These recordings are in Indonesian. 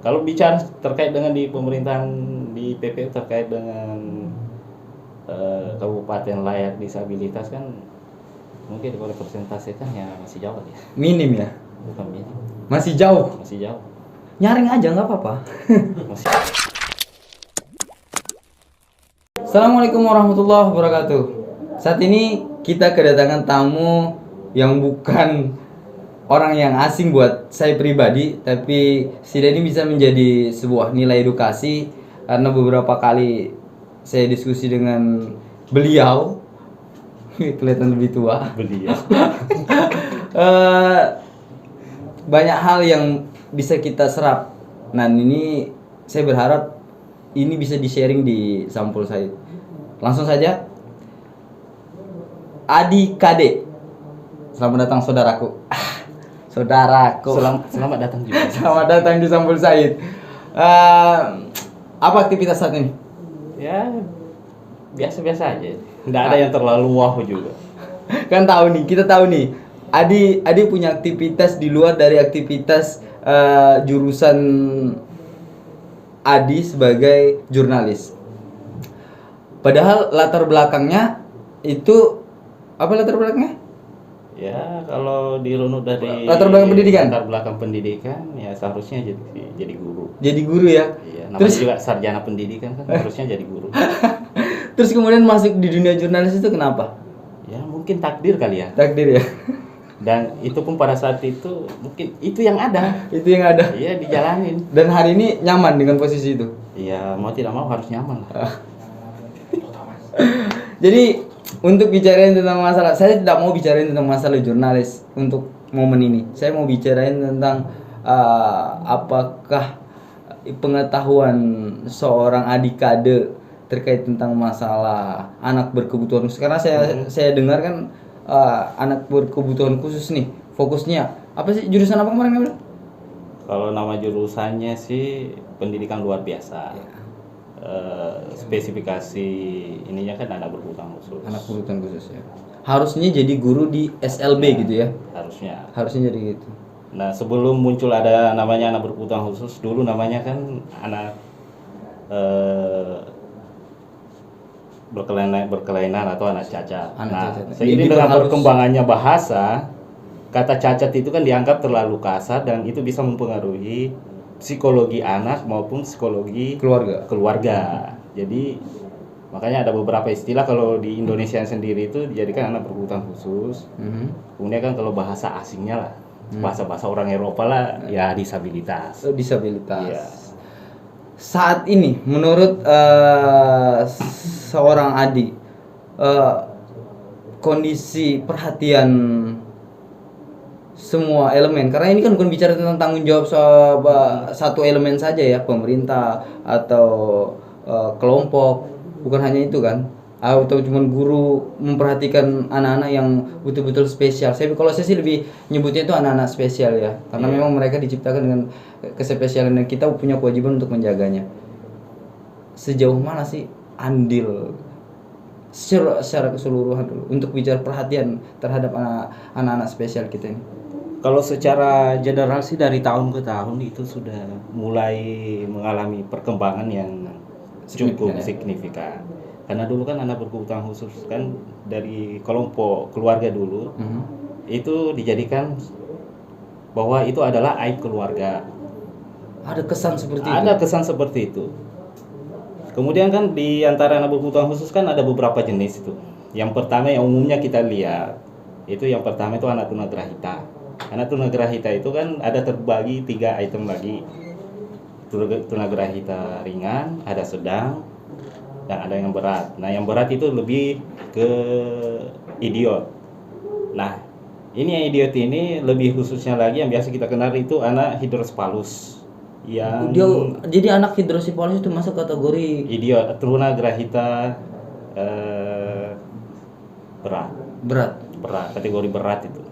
Kalau bicara terkait dengan di pemerintahan di PPU terkait dengan kabupaten layak disabilitas kan mungkin kalau representasikan ya masih jauh ya. Minim ya? Bukan minim. Masih jauh? Masih jauh. Nyaring aja nggak apa-apa. Masih. Assalamualaikum warahmatullahi wabarakatuh. Saat ini kita kedatangan tamu yang bukan orang yang asing buat saya pribadi, tapi setidaknya bisa menjadi sebuah nilai edukasi karena beberapa kali saya diskusi dengan beliau. Kelihatan lebih tua. Beliau. Banyak hal yang bisa kita serap. Nah, ini saya berharap ini bisa di-sharing di Sampul Said. Langsung saja. Adi Kade. Selamat datang saudaraku. Saudaraku. Selamat datang juga. Selamat datang di Sampul Said. Apa aktivitas saat ini? Ya biasa-biasa aja. Nggak ada yang terlalu wow juga. Kan kita tahu nih. Adi punya aktivitas di luar dari aktivitas jurusan Adi sebagai jurnalis. Padahal latar belakangnya itu apa latar belakangnya? Ya kalau dirunut dari Latar belakang pendidikan? Latar belakang pendidikan ya seharusnya jadi guru. Jadi guru ya? Iya, namanya Terus juga sarjana pendidikan kan harusnya jadi guru. terus kemudian masuk di dunia jurnalis itu kenapa? Ya mungkin takdir kali ya. Takdir ya? Dan itu pun pada saat itu mungkin itu yang ada. Itu yang ada. Iya dijalanin. Dan hari ini nyaman dengan posisi itu? Iya mau tidak mau harus nyaman lah. Jadi untuk bicarain tentang masalah, saya tidak mau bicarain tentang masalah jurnalis untuk momen ini. Saya mau bicarain tentang apakah pengetahuan seorang adikade terkait tentang masalah anak berkebutuhan khusus. Karena saya dengar kan anak berkebutuhan khusus nih fokusnya apa sih, jurusan apa kemarin? Kalau nama jurusannya sih pendidikan luar biasa. Ya. Spesifikasi ininya kan anak berkebutuhan khusus. Anak berkebutuhan khusus ya. Harusnya jadi guru di SLB Ya, gitu ya. Harusnya jadi gitu. Nah sebelum muncul ada namanya anak berkebutuhan khusus, dulu namanya kan anak berkelainan atau anak cacat. Cacat. Seiring dengan perkembangannya bahasa, kata cacat itu kan dianggap terlalu kasar dan itu bisa mempengaruhi psikologi anak maupun psikologi keluarga. Jadi makanya ada beberapa istilah kalau di Indonesia sendiri itu dijadikan anak berkebutuhan khusus. Kemudian kan kalau bahasa asingnya lah, bahasa orang Eropa lah, ya disabilitas. Disabilitas. Ya. Saat ini menurut seorang Adi, kondisi perhatian semua elemen, karena ini kan bukan bicara tentang tanggung jawab satu elemen saja ya, pemerintah atau kelompok, bukan hanya itu kan, atau cuma guru memperhatikan anak-anak yang betul-betul spesial. Kalau saya sih lebih nyebutnya itu anak-anak spesial ya, karena memang mereka diciptakan dengan kespesialan dan kita punya kewajiban untuk menjaganya. Sejauh mana sih andil secara keseluruhan dulu untuk bicara perhatian terhadap anak-anak spesial kita ini? Kalau secara general sih dari tahun ke tahun itu sudah mulai mengalami perkembangan yang cukup signifikan. Karena dulu kan anak berkebutuhan khusus kan dari kelompok keluarga dulu itu dijadikan bahwa itu adalah aib keluarga. Ada kesan seperti itu? Ada kesan seperti itu. Kemudian kan di antara anak berkebutuhan khusus kan ada beberapa jenis itu. Yang pertama yang umumnya kita lihat itu yang pertama itu anak tunagrahita. Anak tunagrahita itu kan ada terbagi 3 item lagi. Tunagrahita ringan, ada sedang, dan ada yang berat. Nah yang berat itu lebih ke idiot. Nah ini yang idiot ini lebih khususnya lagi yang biasa kita kenal itu anak hidrosepalus. Jadi anak hidrosipalus itu masuk kategori idiot, tunagrahita berat, kategori berat itu.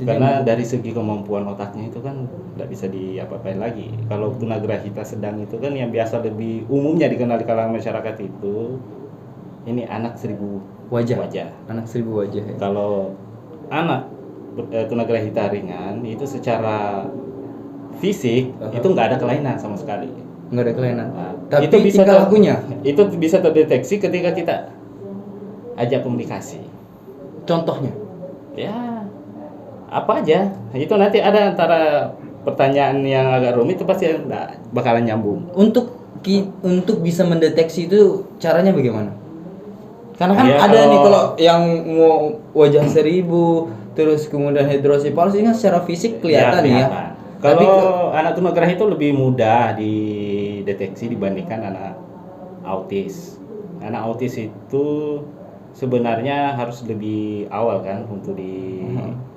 Karena dari segi kemampuan otaknya itu kan tidak bisa diapa-apain lagi. Kalau tunagrahita sedang itu kan yang biasa lebih umumnya dikenal di kalangan masyarakat itu ini anak 1000 wajah. Anak 1000 wajah ya. Kalau anak tunagrahita ringan itu secara fisik itu nggak ada kelainan sama sekali. Nggak ada kelainan. Nah, Tapi itu bisa tingkah lakunya, itu bisa terdeteksi ketika kita ajak komunikasi. contohnya. Ya, apa aja. Itu nanti ada antara pertanyaan yang agak rumit itu pasti nggak bakalan nyambung. Untuk bisa mendeteksi itu caranya bagaimana? Karena kan Ya, ada nih kalau- kalau yang mau wajah 1000 terus kemudian hidrosipalus ini kan secara fisik kelihatan ya. kelihatan. Tapi Kalau anak tunagrah itu lebih mudah dideteksi dibandingkan anak autis. Anak autis itu sebenarnya harus lebih awal kan untuk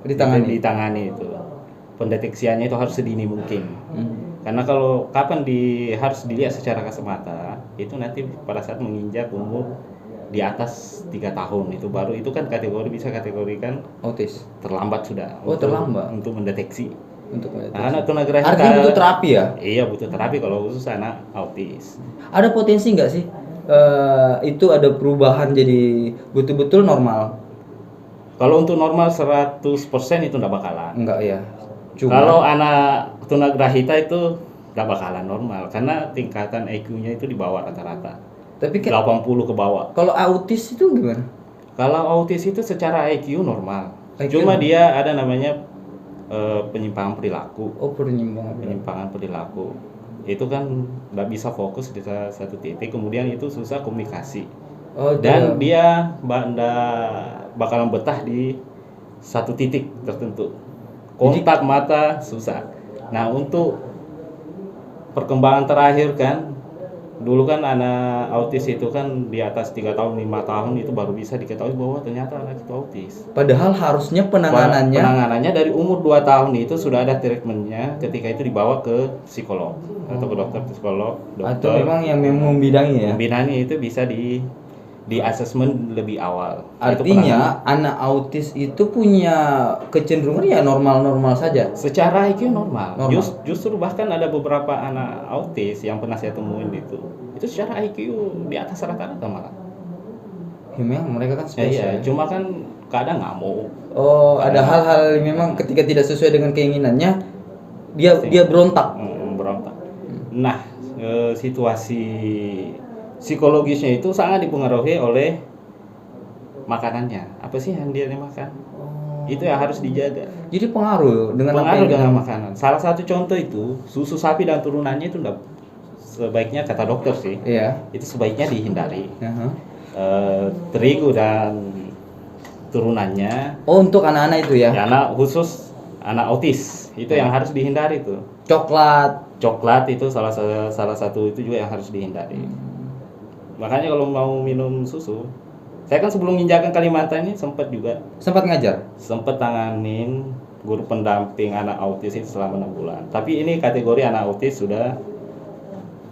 ditangani itu. Pendeteksiannya itu harus sedini mungkin. Karena kalau kapan harus dilihat secara kasat mata, itu nanti pada saat menginjak umur di atas 3 tahun itu baru itu kan bisa kategorikan autis terlambat sudah. Oh, terlambat. Untuk mendeteksi. untuk mendeteksi. Anak tunagrah Artinya butuh terapi ya? Iya butuh terapi kalau khusus anak autis. Ada potensi nggak sih itu ada perubahan jadi betul-betul normal? Kalau untuk normal 100% itu nggak bakalan. Enggak ya. Kalau anak tunagrahita itu nggak bakalan normal karena tingkatan IQ-nya itu di bawah rata-rata. Tapi 80 ke bawah. kalau autis itu gimana? Kalau autis itu secara IQ normal. IQ Cuma normal. dia ada namanya penyimpangan perilaku. Oh, Penyimpangan perilaku. Itu kan nggak bisa fokus di satu titik, kemudian itu susah komunikasi. Oh, Dan dia bakalan betah di satu titik tertentu. Kontak mata susah. Nah, untuk perkembangan terakhir kan, dulu kan anak autis itu kan di atas 3 tahun, 5 tahun itu baru bisa diketahui bahwa ternyata anak itu autis. padahal harusnya Penanganannya dari umur 2 tahun itu sudah ada treatmentnya ketika itu dibawa ke psikolog atau ke dokter psikolog. atau memang yang membidangi ya. Pembinaannya itu bisa di asesmen lebih awal. Itu Artinya anak autis itu punya kecenderungan ya normal-normal saja. secara IQ normal. Normal. Justru bahkan ada beberapa anak autis yang pernah saya temuin itu secara IQ di atas rata-rata malah. Ya, memang mereka kan Iya, spesial. cuma kan kadang ngamuk. Oh, ada hal-hal memang ketika tidak sesuai dengan keinginannya dia berontak. Berontak. Nah, situasi psikologisnya itu sangat dipengaruhi oleh makanannya. Apa sih yang dia makan? Itu yang harus dijaga. Jadi pengaruh dengan apa Pengaruh yang dengan makanan. Salah satu contoh itu susu sapi dan turunannya itu sebaiknya kata dokter sih. Iya. Itu sebaiknya dihindari. Aha. Terigu dan turunannya, Oh, untuk anak-anak itu ya. ya anak khusus anak autis itu yang harus dihindari tuh. Coklat itu salah satu itu juga yang harus dihindari. Makanya kalau mau minum susu, saya kan sebelum menginjakan Kalimantan ini sempat ngajar. tanganin guru pendamping anak autis itu selama 6 bulan. Tapi ini kategori anak autis sudah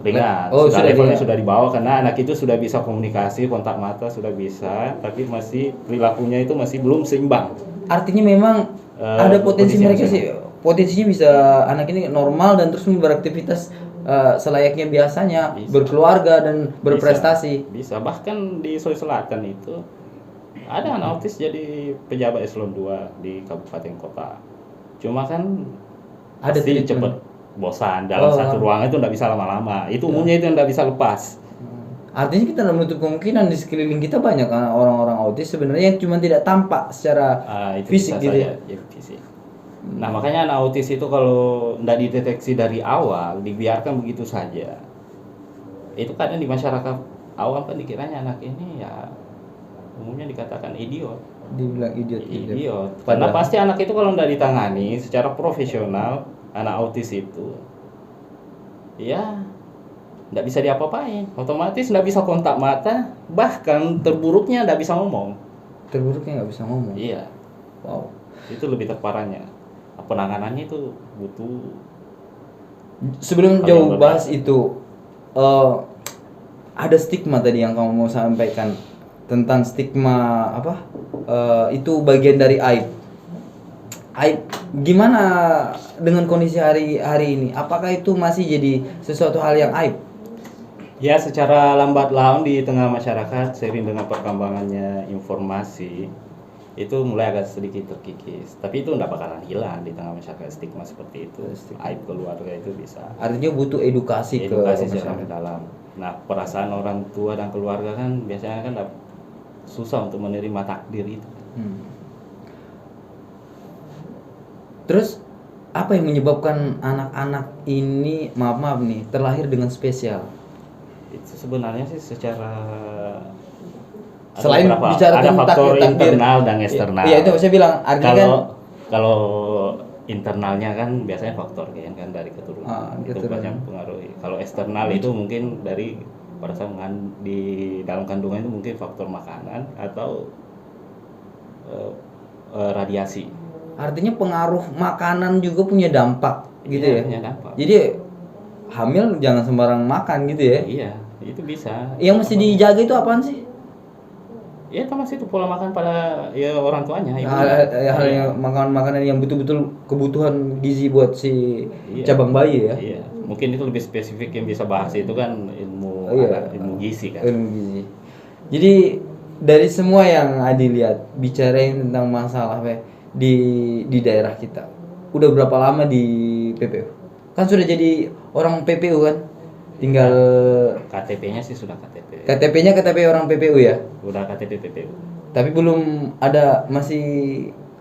ringan, Oh, sudah levelnya ringan. sudah dibawa karena anak itu sudah bisa komunikasi, kontak mata sudah bisa, tapi masih perilakunya itu masih belum seimbang. Artinya memang ada potensi potensi mereka yang sih. Potensinya bisa anak ini normal dan terus beraktivitas selayaknya biasanya, Bisa. berkeluarga dan berprestasi. Bisa. Bahkan di Sulawesi Selatan itu ada anak autis jadi pejabat eselon 2 di kabupaten kota. Cuma kan Ada pasti treatment. cepet bosan dalam satu ruangan itu nggak bisa lama-lama. Itu umumnya itu yang nggak bisa lepas. Artinya kita tidak menutup kemungkinan di sekeliling kita banyak orang-orang autis sebenarnya yang cuma tidak tampak secara Itu fisik bisa gitu saja ya. jadi fisik. Nah, makanya anak autis itu kalau nggak dideteksi dari awal, dibiarkan begitu saja. Itu kadang di masyarakat awam kan dikiranya anak ini ya umumnya dikatakan idiot. Dibilang idiot. Karena Padahal- pasti anak itu kalau nggak ditangani secara profesional, anak autis itu ya nggak bisa diapa-apain. Otomatis nggak bisa kontak mata, bahkan terburuknya nggak bisa ngomong. Terburuknya nggak bisa ngomong. Iya, Wow. itu lebih terparahnya. Penanganannya itu butuh. Sebelum Hal jauh yang bahas itu, ada stigma tadi yang kamu mau sampaikan tentang stigma apa? Itu bagian dari aib. Aib gimana dengan kondisi hari ini? Apakah itu masih jadi sesuatu hal yang aib? Ya, secara lambat laun di tengah masyarakat seiring dengan perkembangannya informasi itu mulai agak sedikit terkikis. Tapi itu nggak bakalan hilang di tengah masyarakat, stigma seperti itu. Aib keluarga itu bisa. Artinya butuh edukasi Edukasi ke secara masyarakat. mendalam. Nah, perasaan orang tua dan keluarga kan biasanya kan susah untuk menerima takdir itu. Terus apa yang menyebabkan anak-anak ini maaf nih terlahir dengan spesial? Itu sebenarnya sih secara Selain bicara ada tentang faktor takdir, internal dan eksternal. Iya, itu saya bilang artinya kan Kalau internalnya kan biasanya faktor kan dari keturunan itu keturunan. banyak mempengaruhi. Kalau eksternal itu mungkin dari pada saat di dalam kandungan itu mungkin faktor makanan atau radiasi. Artinya pengaruh makanan juga punya dampak gitu Iya, ya. punya dampak. Jadi hamil jangan sembarang makan gitu ya. Iya, itu bisa. Yang mesti dijaga itu apaan sih? Ya termasuk itu pola makan pada ya orang tuanya. Hal yang makanan yang betul-betul kebutuhan gizi buat si cabang bayi ya. Iya, mungkin itu lebih spesifik yang bisa bahas itu kan ilmu ilmu gizi kan. Ilmu gizi. Jadi dari semua yang Adi lihat bicarain tentang masalah di daerah kita. Udah berapa lama di PPU? Kan sudah jadi orang PPU kan? Tinggal KTP-nya sih sudah KTP. KTP-nya KTP orang PPU ya? Udah KTP PPU. Tapi belum ada, masih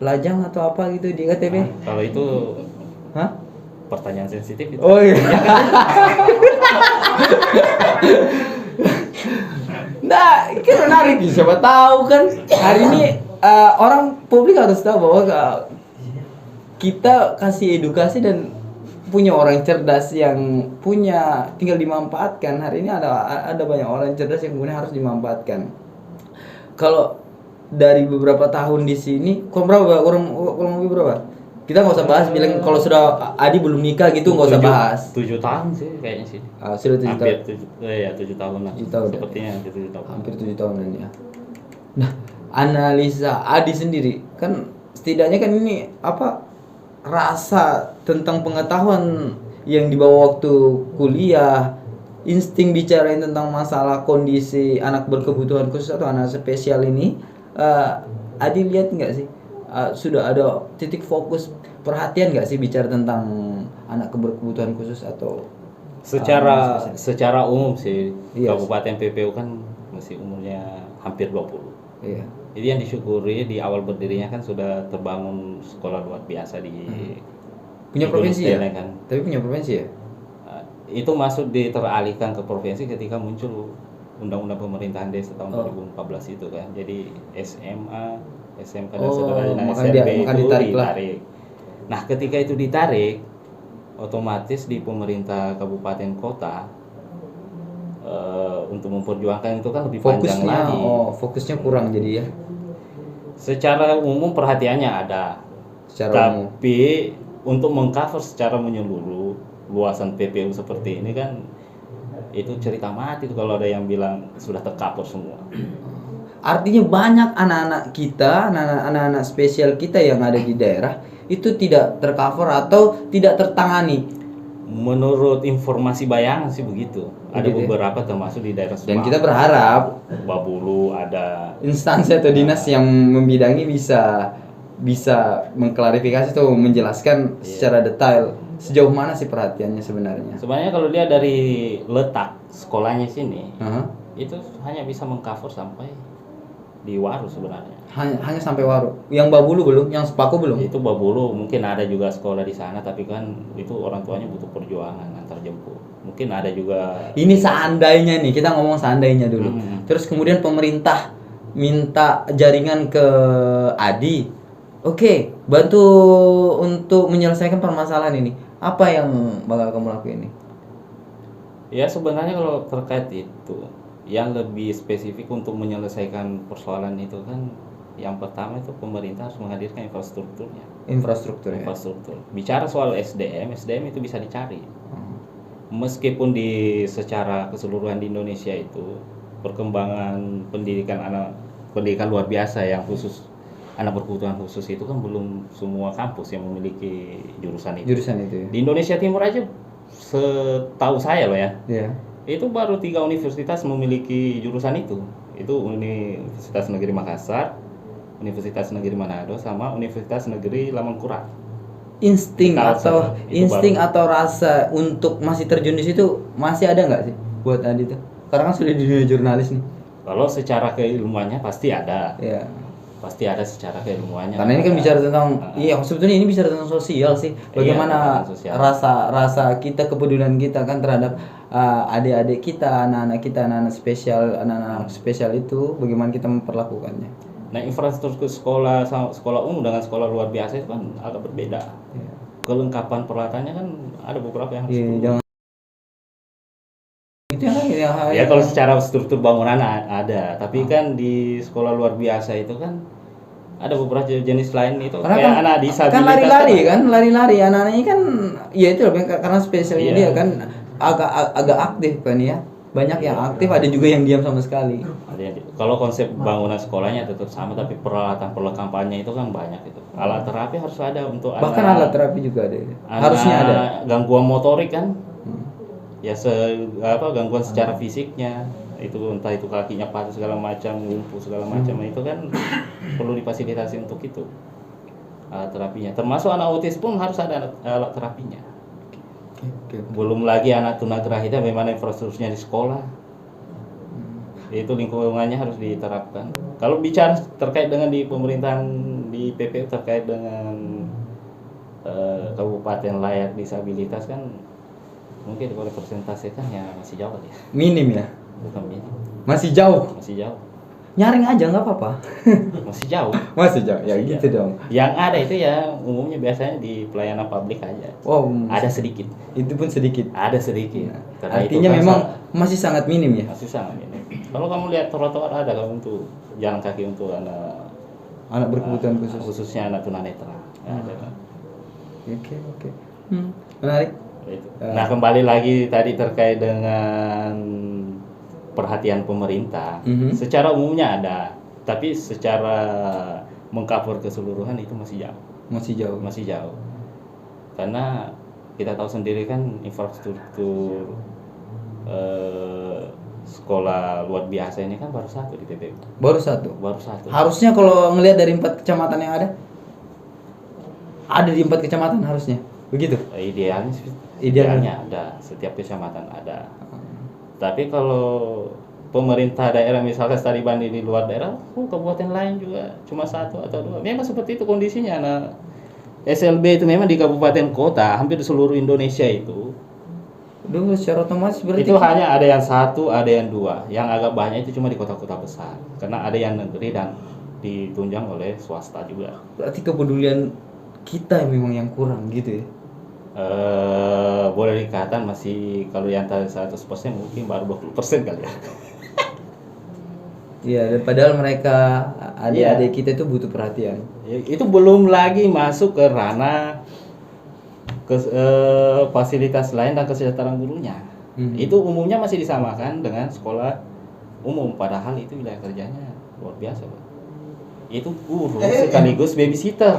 lajang atau apa gitu di KTP? Kalau itu Hah? pertanyaan sensitif itu. Oh iya. Nah, ini menarik nih, siapa tahu kan hari ini orang publik harus tahu bahwa kita kasih edukasi dan punya orang cerdas yang punya tinggal dimanfaatkan. Hari ini ada banyak orang cerdas yang kemudian harus dimanfaatkan. Kalau dari beberapa tahun di sini, kurang lebih berapa? Kita nggak usah bahas, bilang kalau sudah Adi belum nikah gitu nggak usah bahas. 7 tahun sih kayaknya sih. Sudah 7 tahun. Hampir 7 tahun lah. 7 tahun. Sepertinya 7 tahun. Hampir 7 tahunan ya. Nah, analisa Adi sendiri kan setidaknya kan ini apa rasa tentang pengetahuan yang dibawa waktu kuliah, insting bicarain tentang masalah kondisi anak berkebutuhan khusus atau anak spesial ini, Adi lihat nggak sih sudah ada titik fokus perhatian nggak sih bicara tentang anak berkebutuhan khusus atau secara umum sih Iya. Kabupaten PPU kan masih umurnya hampir 20. Iya. Jadi yang disyukuri di awal berdirinya kan sudah terbangun sekolah luar biasa di Punya di provinsi Gunung ya? Steleng kan. Tapi punya provinsi ya? Itu masuk teralihkan ke provinsi ketika muncul Undang-Undang Pemerintahan Desa tahun 2014 itu kan. Jadi SMA, SMK dan sederajat SMP itu ditarik. Nah, ketika itu ditarik, otomatis di pemerintah kabupaten kota untuk memperjuangkan itu kan lebih panjang lagi. Fokusnya kurang jadi ya. Secara umum perhatiannya ada. Tapi untuk mengcover secara menyeluruh luasan PPU seperti ini kan itu cerita mati tuh kalau ada yang bilang sudah tercover semua. Artinya banyak anak-anak kita, anak-anak spesial kita yang ada di daerah itu tidak tercover atau tidak tertangani. Menurut informasi bayangan sih begitu. Ada beberapa termasuk di daerah Subang. Dan kita berharap Babulu ada instansi atau dinas yang membidangi bisa mengklarifikasi atau menjelaskan secara detail sejauh mana sih perhatiannya sebenarnya. Sebenarnya kalau dia dari letak sekolahnya sini, itu hanya bisa mengcover sampai di Waru sebenarnya. Hanya sampai Waru. Yang Babulu belum, yang Sepaku belum. Itu Babulu mungkin ada juga sekolah di sana, tapi kan itu orang tuanya butuh perjuangan antar jemput. Mungkin ada juga. Ini seandainya nih, kita ngomong seandainya dulu. Terus kemudian pemerintah minta jaringan ke Adi. Oke, bantu untuk menyelesaikan permasalahan ini. Apa yang bakal kamu lakuin nih? Ya sebenarnya kalau terkait itu, yang lebih spesifik untuk menyelesaikan persoalan itu kan, yang pertama itu pemerintah harus menghadirkan infrastrukturnya. Infrastruktur. Bicara soal SDM itu bisa dicari. Meskipun di secara keseluruhan di Indonesia itu perkembangan pendidikan luar biasa yang khusus anak berkebutuhan khusus itu kan belum semua kampus yang memiliki jurusan itu. Ya? Di Indonesia Timur aja setahu saya loh ya. Iya. Itu baru 3 universitas memiliki jurusan itu. Itu Universitas Negeri Makassar, Universitas Negeri Manado sama Universitas Negeri Lamangkurat. Insting Kalsel, atau itu insting baru. atau rasa untuk masih terjun di situ masih ada nggak sih buat Adi tuh? Karena kan sudah di dunia jurnalis nih. Kalau secara keilmuannya pasti ada. Ya. Pasti ada secara keilmuannya. Karena ini kan ada. bicara tentang iya sebetulnya ini bicara tentang sosial sih. Bagaimana tentang sosial. rasa kita kepedulian kita kan terhadap adik-adik kita, anak-anak spesial itu bagaimana kita memperlakukannya. Nah, infrastruktur sekolah sekolah umum dengan sekolah luar biasa itu kan agak berbeda. Ya. Kelengkapan peralatannya kan ada beberapa yang harus Iya, turun. jangan itu yang Ya kalau secara struktur bangunan ada, tapi kan di sekolah luar biasa itu kan ada beberapa jenis lain itu karena kayak kan, anak disabilitas kan lari-lari anak-anak ini kan ya itu loh, karena spesialnya Iya. dia kan agak aktif kan ya, banyak yang aktif, ada juga yang diam sama sekali. Kalau konsep bangunan sekolahnya tetap sama, tapi peralatan perlengkapannya itu kan banyak itu. Alat terapi harus ada untuk Bahkan anak, alat terapi juga ada, anak harusnya ada. gangguan motorik kan, ya gangguan secara fisiknya itu, entah itu kakinya patah segala macam, lumpuh segala macam, itu kan perlu difasilitasi untuk itu alat terapinya. Termasuk anak autis pun harus ada alat terapinya. Oke. Belum lagi anak tunagrahita, bagaimana infrastrukturnya di sekolah, itu lingkungannya harus diterapkan. Kalau bicara terkait dengan di pemerintahan di PPU terkait dengan kabupaten layak disabilitas kan mungkin kalau representasikan ya masih jauh ya. Minim ya, Bukan minim, masih jauh. masih jauh. Nyaring aja nggak apa-apa. Masih jauh. Masih jauh ya, Masih gitu jauh. dong. Yang ada itu ya umumnya biasanya di pelayanan publik aja. Oh, Ada sedikit. itu pun sedikit. Ada sedikit. Karena itu Artinya kan memang masih sangat minim ya. masih sangat minim. Kalau kamu lihat trotoar ada kalau untuk jalan kaki untuk Anak berkebutuhan khusus. khususnya anak tunanetra. Ya, ada. Oke. Menarik. Itu. Nah, kembali lagi tadi terkait dengan perhatian pemerintah. Mhm. Secara umumnya ada, tapi secara mengcover keseluruhan itu masih jauh. Masih jauh. Karena kita tahu sendiri kan infrastruktur sekolah luar biasa ini kan baru satu di PPU. Baru satu. Harusnya kalau ngelihat dari 4 kecamatan yang ada di 4 kecamatan harusnya. Begitu. Idealnya ada, setiap kecamatan ada. Tapi kalau pemerintah daerah misalkan studi banding di luar daerah, kabupaten lain juga cuma 1 atau 2. Memang seperti itu kondisinya. Nah, SLB itu memang di kabupaten kota, hampir di seluruh Indonesia itu. Duh, secara otomatis berarti Itu hanya ada yang 1, ada yang 2. Yang agak banyak itu cuma di kota-kota besar. Karena ada yang negeri dan ditunjang oleh swasta juga. berarti kepedulian kita memang yang kurang gitu ya. Boleh dikatakan masih, kalau yang tadi 100% mungkin baru 20% kali ya. Iya, dan padahal mereka adik-adik kita itu butuh perhatian. Itu belum lagi masuk ke ranah fasilitas lain dan kesejahteraan gurunya. Itu umumnya masih disamakan dengan sekolah umum, padahal itu wilayah kerjanya luar biasa, Pak. Itu guru sekaligus babysitter.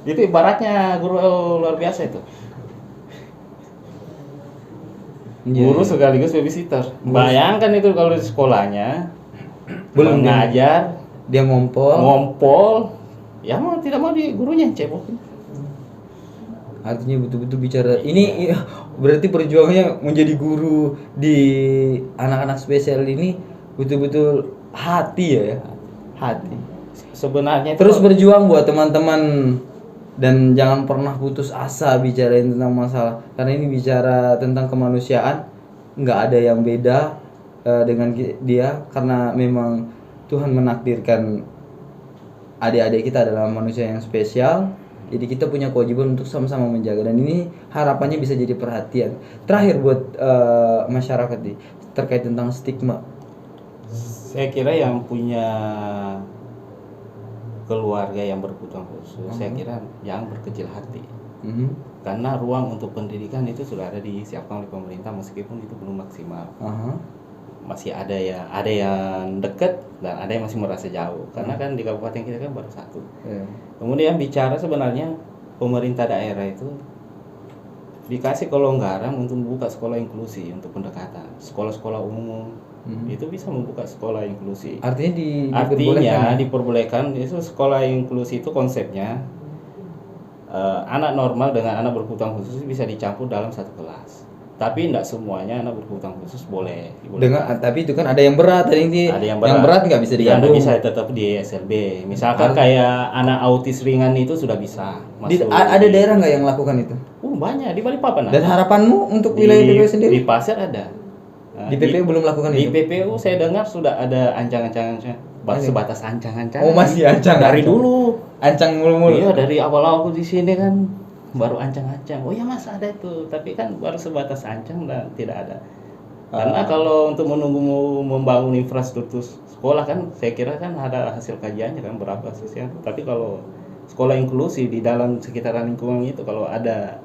Itu ibaratnya guru luar biasa itu. Guru sekaligus babysitter. Bayangkan itu kalau di sekolahnya Belum ngajar, dia ngompol, ya mau tidak mau di gurunya cebokin. Artinya betul-betul bicara ini berarti perjuangannya menjadi guru di anak-anak spesial ini betul-betul hati ya, hati. Sebenarnya Terus berjuang buat teman-teman dan jangan pernah putus asa bicarain tentang masalah, karena ini bicara tentang kemanusiaan, nggak ada yang beda dengan dia, karena memang Tuhan menakdirkan adik-adik kita adalah manusia yang spesial. Jadi kita punya kewajiban untuk sama-sama menjaga, dan ini harapannya bisa jadi perhatian. Terakhir buat masyarakat nih terkait tentang stigma. Saya kira yang punya keluarga yang berkebutuhan khusus, saya kira jangan berkecil hati. Karena ruang untuk pendidikan itu sudah ada disiapkan oleh pemerintah, meskipun itu belum maksimal. Masih ada yang dekat dan ada yang masih merasa jauh. Karena kan di kabupaten kita kan baru 1. Kemudian bicara sebenarnya pemerintah daerah itu dikasih kelonggaran untuk membuka sekolah inklusi untuk pendekatan sekolah-sekolah umum. Itu bisa membuka sekolah inklusi. Artinya diperbolehkan itu sekolah inklusi itu konsepnya anak normal dengan anak berkebutuhan khusus bisa dicampur dalam satu kelas. Tapi tidak semuanya anak berkebutuhan khusus boleh. Tapi itu kan ada yang berat, ada yang berat nggak bisa digabung. Bisa tetap di SLB. Misalkan kayak anak autis ringan itu sudah bisa masuk. Ada daerah nggak yang lakukan itu? Banyak di Balikpapan. Dan harapanmu untuk wilayah PPU sendiri? Di Pasir ada. Di PPU belum lakukan itu? Di PPU saya dengar sudah ada ancang-ancangnya. Sebatas ancang-ancang. Masih ancang. Dari dulu. Ancang mulu-mulu. Iya, dari awal-awal aku di sini kan baru ancang-ancang. Oh ya Mas ada itu, tapi kan baru sebatas ancang dan tidak ada. Karena kalau untuk menunggu membangun infrastruktur sekolah kan saya kira kan ada hasil kajiannya kan berapa sih. Tapi kalau sekolah inklusi di dalam sekitaran lingkungan itu kalau ada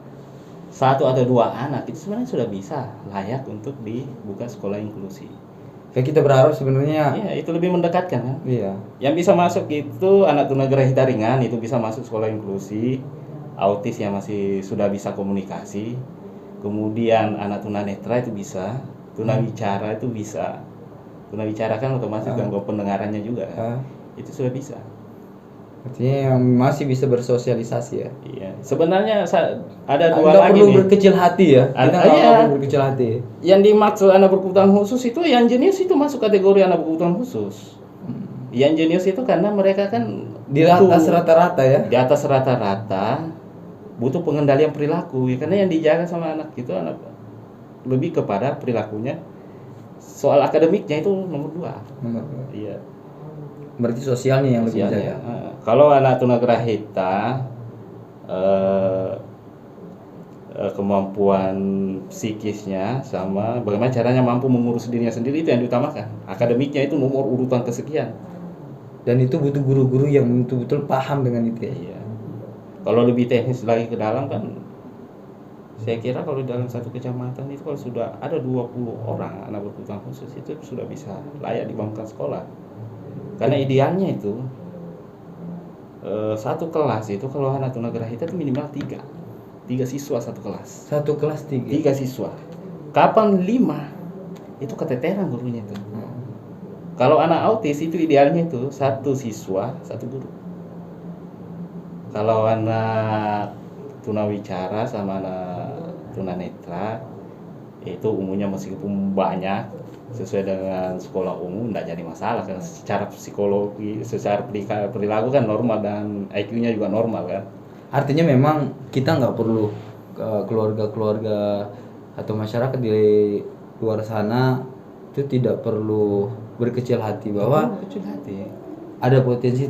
1 atau 2 anak itu sebenarnya sudah bisa layak untuk dibuka sekolah inklusi. Kayak kita berharap sebenarnya. Iya, itu lebih mendekatkan kan. Iya. Yang bisa masuk itu anak tunagrahita ringan itu bisa masuk sekolah inklusi. Autis yang masih sudah bisa komunikasi, kemudian anak tunanetra itu bisa, tunawicara itu bisa. Tunawicara kan otomatis gangguan pendengarannya juga kan? Itu sudah bisa. Artinya masih bisa bersosialisasi ya. Iya. Sebenarnya ada 2 nggak lagi perlu nih. berkecil hati ya. Kita nggak perlu berkecil hati. Yang dimaksud anak berkebutuhan khusus itu yang jenius itu masuk kategori anak berkebutuhan khusus. Yang jenius itu karena mereka kan di atas rata-rata ya. Di atas rata-rata. Butuh pengendalian perilaku ya, karena yang dijaga sama anak itu lebih kepada perilakunya. Soal akademiknya itu nomor 2. Iya. Berarti sosialnya yang lebih dijaga. Kalau anak tunagrahita kemampuan psikisnya sama bagaimana caranya mampu mengurus dirinya sendiri itu yang diutamakan. Akademiknya itu nomor urutan kesekian. Dan itu butuh guru-guru yang betul-betul paham dengan itu ya. Iya. Kalau lebih teknis lagi ke dalam kan, saya kira kalau dalam satu kecamatan itu kalau sudah ada 20 orang anak berkebutuhan khusus itu sudah bisa layak dibangunkan sekolah. Karena idealnya itu satu kelas itu kalau anak tunagrahita itu minimal 3 siswa satu kelas. Satu kelas 3 siswa. Kapan 5 itu keteteran gurunya itu. Kalau anak autis itu idealnya itu 1 siswa 1 guru. Kalau anak tunawicara sama anak tunanetra itu umumnya meskipun banyak sesuai dengan sekolah umum tidak jadi masalah karena secara psikologi, secara perilaku kan normal dan IQ-nya juga normal kan. Artinya memang kita nggak perlu keluarga-keluarga atau masyarakat di luar sana itu tidak perlu berkecil hati bahwa ada potensi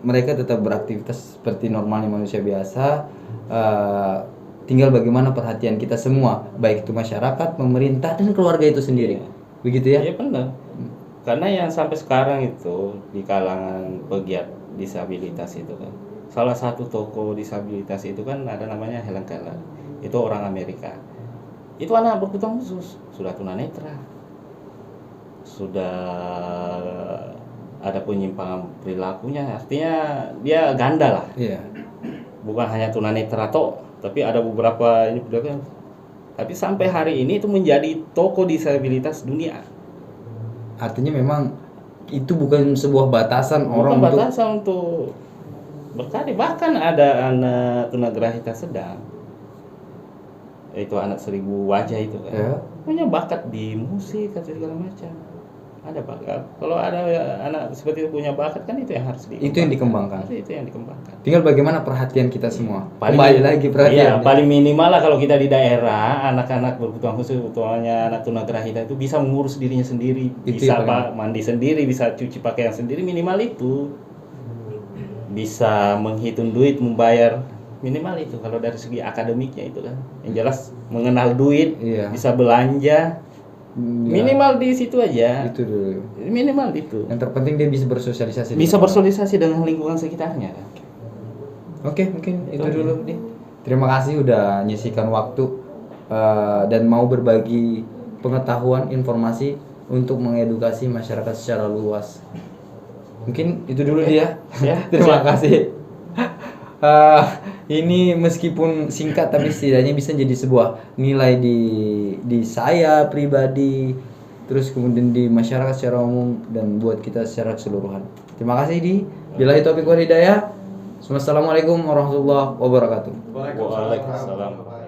mereka tetap beraktivitas seperti normalnya manusia biasa. Tinggal bagaimana perhatian kita semua, baik itu masyarakat, pemerintah dan keluarga itu sendiri. Begitu ya? Iya benar. Karena yang sampai sekarang itu di kalangan pegiat disabilitas itu kan, salah satu tokoh disabilitas itu kan ada namanya Helen Keller. Itu orang Amerika. Itu anak berkebutuhan khusus, sudah tunanetra, sudah ada penyimpangan perilakunya, artinya dia ganda lah. Iya. Bukan hanya tunanetra tapi ada beberapa ini kan. Tapi sampai hari ini itu menjadi tokoh disabilitas dunia. Artinya memang itu bukan sebuah batasan orang untuk berkarya. Bahkan ada anak tunagrahita sedang, itu anak 1000 wajah itu kan. Ya. Punya bakat di musik atau segala macam. Ada bakat. Kalau ada anak seperti itu punya bakat kan itu yang harus dikembangkan. Itu yang dikembangkan. Itu yang dikembangkan. Tinggal bagaimana perhatian kita semua. Kembali lagi perhatian. Iya, paling minimal lah kalau kita di daerah anak-anak berkebutuhan khusus, utamanya anak tunagrahita itu bisa mengurus dirinya sendiri, Itu bisa mandi sendiri, bisa cuci pakaian sendiri, minimal itu. Bisa menghitung duit, membayar, minimal itu kalau dari segi akademiknya itu kan. Yang jelas mengenal duit, bisa belanja. Minimal di situ aja. Itu dulu. Minimal itu. Yang terpenting dia bisa bersosialisasi. Bisa bersosialisasi dengan lingkungan sekitarnya. Oke, mungkin itu dulu nih. Terima kasih udah nyisikan waktu dan mau berbagi pengetahuan, informasi untuk mengedukasi masyarakat secara luas. Mungkin itu dulu dia. Ya, Terima kasih. ini meskipun singkat tapi setidaknya bisa jadi sebuah nilai di saya pribadi, terus kemudian di masyarakat secara umum dan buat kita secara keseluruhan. Terima kasih di billahi taufiq wal hidayah. Wassalamualaikum warahmatullahi wabarakatuh. Waalaikumsalam.